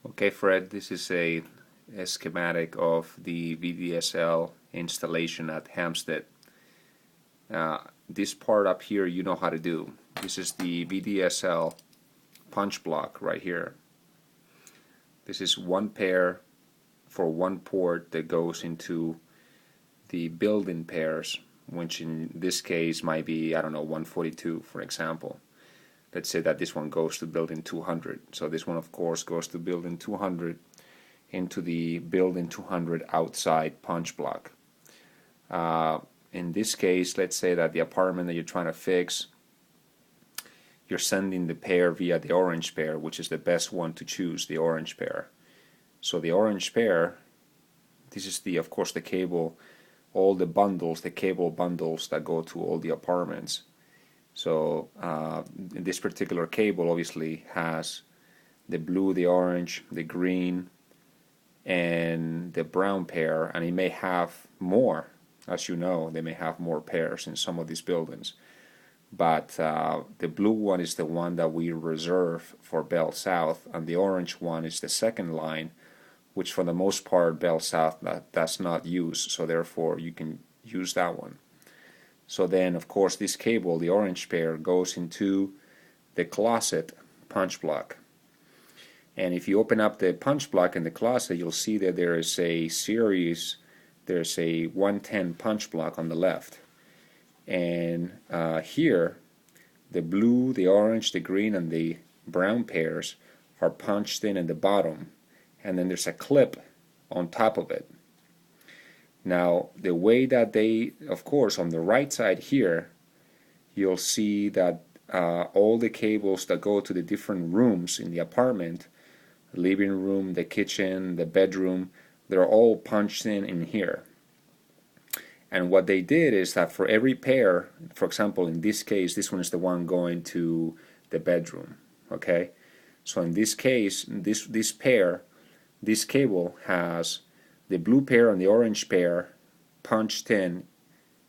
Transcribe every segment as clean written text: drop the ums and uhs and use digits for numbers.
Okay, Fred, this is a schematic of the VDSL installation at Hampstead. This part up here you know how to do. This is the VDSL punch block right here. This is one pair for one port that goes into the built-in pairs, which in this case might be, I don't know, 142 for example. Let's say that this one goes to built-in 200. So this one of course goes to built-in 200 into the built-in 200 outside punch block. In this case, let's say that the apartment that you're trying to fix, you're sending the pair via the orange pair, which is the best one to choose, the orange pair. So the orange pair, this is of course the cable, all the bundles, the cable bundles that go to all the apartments. So this particular cable obviously has the blue, the orange, the green, and the brown pair, and it may have more. As you know, they may have more pairs in some of these buildings. But the blue one is the one that we reserve for Bell South, and the orange one is the second line, which for the most part Bell South does not use, so therefore you can use that one. So then of course this cable, the orange pair, goes into the closet punch block. And if you open up the punch block in the closet, you'll see that there is a series, there's a 110 punch block on the left. And here the blue, the orange, the green, and the brown pairs are punched in at the bottom, and then there's a clip on top of it. Now the way that they, of course on the right side here, you'll see that all the cables that go to the different rooms in the apartment, the living room, the kitchen, the bedroom, they're all punched in here. And what they did is that for every pair, for example in this case, this one is the one going to the bedroom, okay? So in this case, this pair, this cable has the blue pair and the orange pair punched in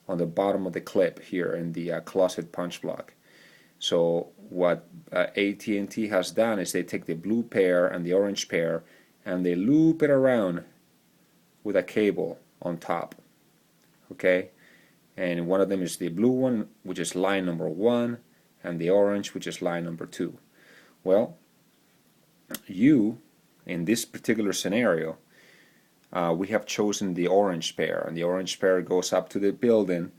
on the bottom of the clip here in the closet punch block. So what AT&T has done is they take the blue pair and the orange pair and they loop it around with a cable on top, okay? And one of them is the blue one, which is line number 1, and the orange, which is line number 2. Well, you, in this particular scenario, we have chosen the orange pair, and the orange pair goes up to the building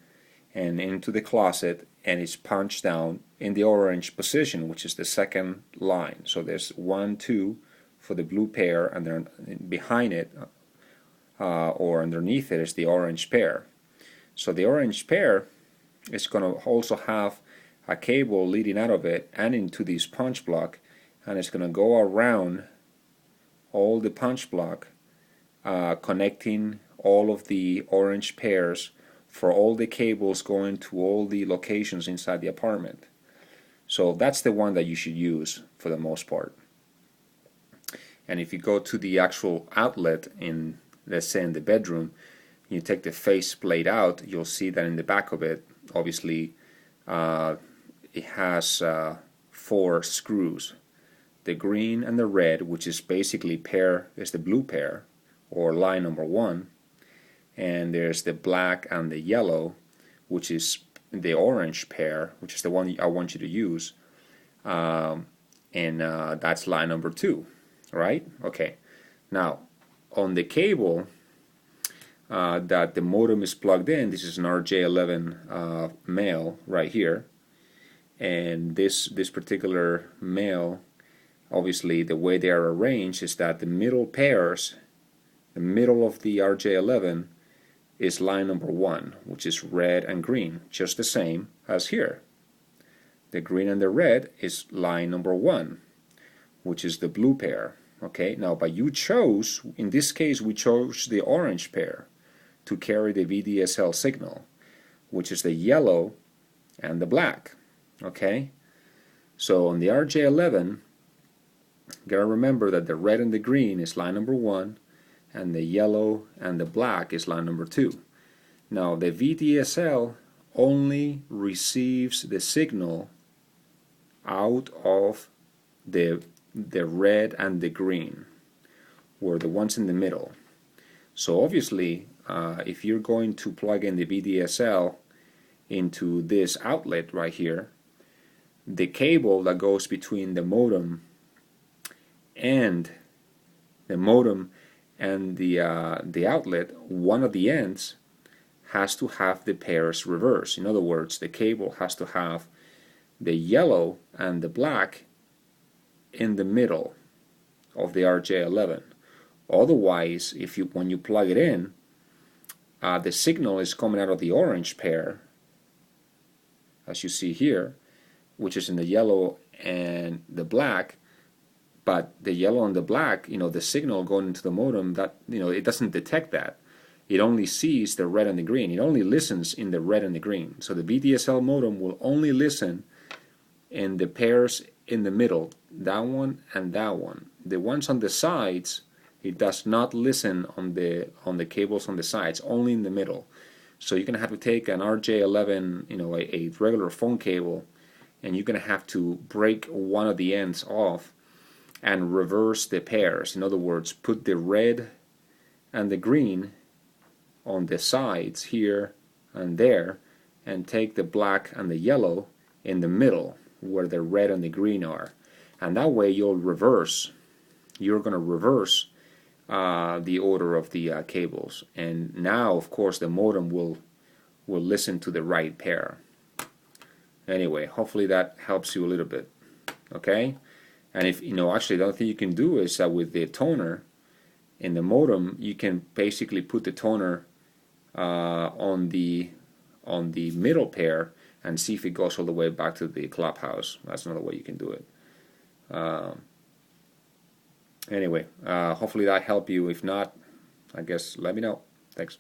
and into the closet and is punched down in the orange position, which is the second line. So there's 1, 2 for the blue pair, and then behind it or underneath it is the orange pair. So the orange pair is going to also have a cable leading out of it and into this punch block, and it's going to go around all the punch block, connecting all of the orange pairs for all the cables going to all the locations inside the apartment. So that's the one that you should use for the most part. And if you go to the actual outlet in, let's say in the bedroom, you take the faceplate out, you'll see that in the back of it, obviously it has 4 screws. The green and the red, which is basically pair, is the blue pair, or line number 1, and there's the black and the yellow, which is the orange pair, which is the one I want you to use, and that's line number 2, right? Okay. Now on the cable that the modem is plugged in, this is an RJ11 male right here, and this particular male, obviously the way they are arranged is that the middle pairs, the middle of the RJ11 is line number 1, which is red and green, just the same as here. The green and the red is line number 1, which is the blue pair. Okay, now but you chose, in this case we chose the orange pair to carry the VDSL signal, which is the yellow and the black. Okay, so on the RJ11, gotta remember that the red and the green is line number 1, and the yellow and the black is line number 2. Now the VDSL only receives the signal out of the red and the green. were the ones in the middle. So obviously, if you're going to plug in the VDSL into this outlet right here, the cable that goes between the modem and the outlet, one of the ends has to have the pairs reversed. In other words, the cable has to have the yellow and the black in the middle of the RJ11. Otherwise, when you plug it in, the signal is coming out of the orange pair, as you see here, which is in the yellow and the black. But the yellow and the black, the signal going into the modem, that it doesn't detect that. It only sees the red and the green. It only listens in the red and the green. So the VDSL modem will only listen in the pairs in the middle, that one and that one. The ones on the sides, it does not listen on the cables on the sides, only in the middle. So you're going to have to take an RJ11, a regular phone cable, and you're going to have to break one of the ends off and reverse the pairs. In other words, put the red and the green on the sides here and there, and take the black and the yellow in the middle where the red and the green are. And that way you're going to reverse the order of the cables. And now, of course, the modem will listen to the right pair. Anyway, hopefully that helps you a little bit. Okay? And if actually, the other thing you can do is that with the toner in the modem, you can basically put the toner on the middle pair and see if it goes all the way back to the clubhouse. That's another way you can do it. Anyway, hopefully that helped you. If not, I guess let me know. Thanks.